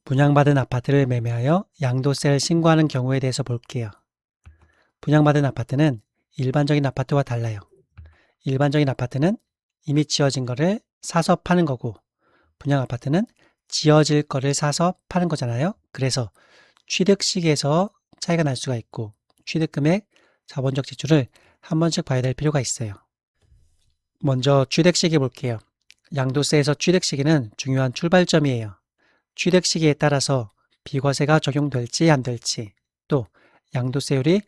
분양받은 아파트를 매매하여 양도세를 신고하는 경우에 대해서 볼게요. 분양받은 아파트는 일반적인 아파트와 달라요. 일반적인 아파트는 이미 지어진 거를 사서 파는 거고, 분양 아파트는 지어질 거를 사서 파는 거잖아요. 그래서 취득 시기에서 차이가 날 수가 있고, 취득 금액, 자본적 지출을 한 번씩 봐야 될 필요가 있어요. 먼저 취득 시기 볼게요. 양도세에서 취득 시기는 중요한 출발점이에요. 취득 시기에 따라서 비과세가 적용될지 안 될지, 또 양도세율이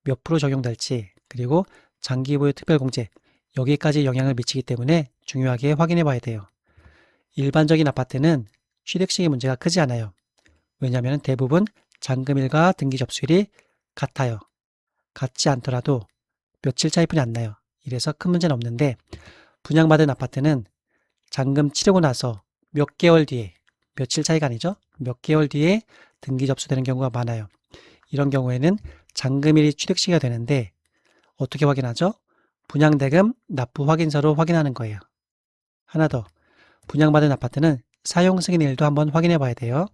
몇 프로 적용될지, 그리고 장기 보유 특별공제, 여기까지 영향을 미치기 때문에 중요하게 확인해 봐야 돼요. 일반적인 아파트는 취득 시기 문제가 크지 않아요. 왜냐하면 대부분 잔금일과 등기 접수일이 같아요. 같지 않더라도 며칠 차이뿐이 안 나요. 이래서 큰 문제는 없는데, 분양받은 아파트는 잔금 치르고 나서 몇 개월 뒤에, 며칠 차이가 아니죠? 몇 개월 뒤에 등기 접수되는 경우가 많아요. 이런 경우에는 잔금일이 취득 시기가 되는데 어떻게 확인하죠? 분양대금 납부 확인서로 확인하는 거예요. 하나 더, 분양받은 아파트는 사용 승인일도 한번 확인해 봐야 돼요.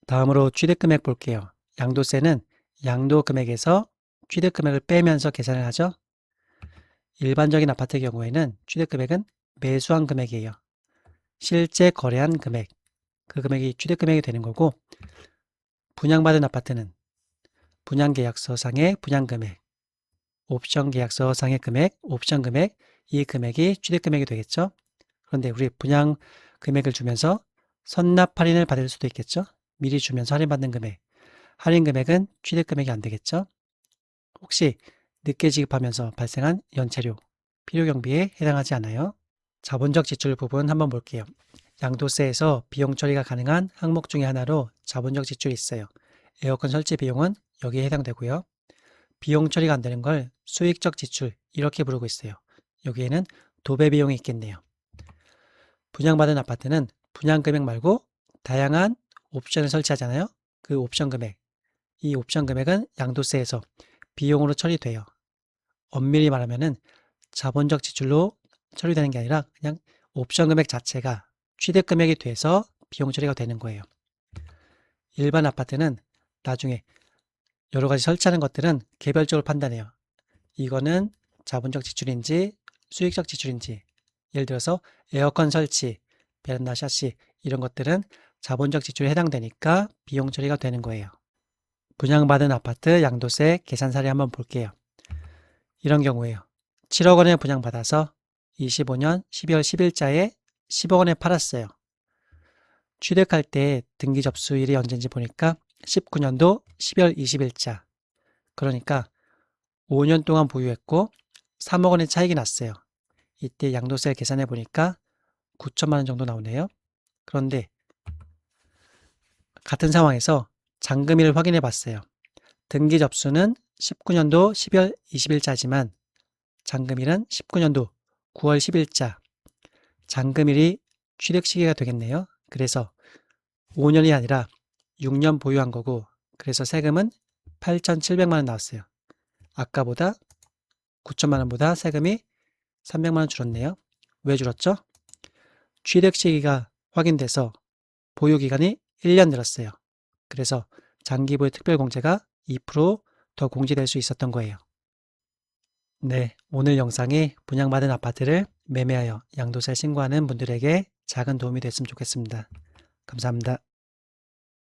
다음으로 취득금액 볼게요. 양도세는 양도금액에서 취득금액을 빼면서 계산을 하죠. 일반적인 아파트의 경우에는 취득금액은 매수한 금액이에요. 실제 거래한 금액, 그 금액이 취득금액이 되는 거고, 분양받은 아파트는 분양계약서상의 분양금액, 옵션계약서상의 금액, 옵션금액, 이 금액이 취득금액이 되겠죠. 그런데 우리 분양금액을 주면서 선납 할인을 받을 수도 있겠죠. 미리 주면서 할인받는 금액, 할인금액은 취득금액이 안 되겠죠. 혹시 늦게 지급하면서 발생한 연체료, 필요경비에 해당하지 않아요. 자본적 지출 부분 한번 볼게요. 양도세에서 비용 처리가 가능한 항목 중에 하나로 자본적 지출이 있어요. 에어컨 설치 비용은 여기에 해당되고요. 비용 처리가 안 되는 걸 수익적 지출, 이렇게 부르고 있어요. 여기에는 도배 비용이 있겠네요. 분양받은 아파트는 분양 금액 말고 다양한 옵션을 설치하잖아요. 그 옵션 금액, 이 옵션 금액은 양도세에서 비용으로 처리돼요. 엄밀히 말하면은 자본적 지출로 처리되는 게 아니라 그냥 옵션 금액 자체가 취득 금액이 돼서 비용 처리가 되는 거예요. 일반 아파트는 나중에 여러 가지 설치하는 것들은 개별적으로 판단해요. 이거는 자본적 지출인지 수익적 지출인지, 예를 들어서 에어컨 설치, 베란다 샤시 이런 것들은 자본적 지출에 해당되니까 비용 처리가 되는 거예요. 분양받은 아파트 양도세 계산 사례 한번 볼게요. 이런 경우에요. 7억 원에 분양받아서 25년 12월 10일자에 10억 원에 팔았어요. 취득할 때 등기 접수일이 언제인지 보니까 19년도 12월 20일자. 그러니까 5년 동안 보유했고 3억 원의 차익이 났어요. 이때 양도세 계산해 보니까 9천만 원 정도 나오네요. 그런데 같은 상황에서 잔금일을 확인해 봤어요. 등기 접수는 19년도 12월 20일자지만 잔금일은 19년도 9월 10일자. 잔금일이 취득 시기가 되겠네요. 그래서 5년이 아니라 6년 보유한 거고, 그래서 세금은 8,700만 원 나왔어요. 아까보다 9천만 원보다 세금이 300만 원 줄었네요. 왜 줄었죠? 취득 시기가 확인돼서 보유 기간이 1년 늘었어요. 그래서 장기 보유 특별공제가 2% 더 공제될 수 있었던 거예요. 네, 오늘 영상이 분양받은 아파트를 매매하여 양도세 신고하는 분들에게 작은 도움이 됐으면 좋겠습니다. 감사합니다.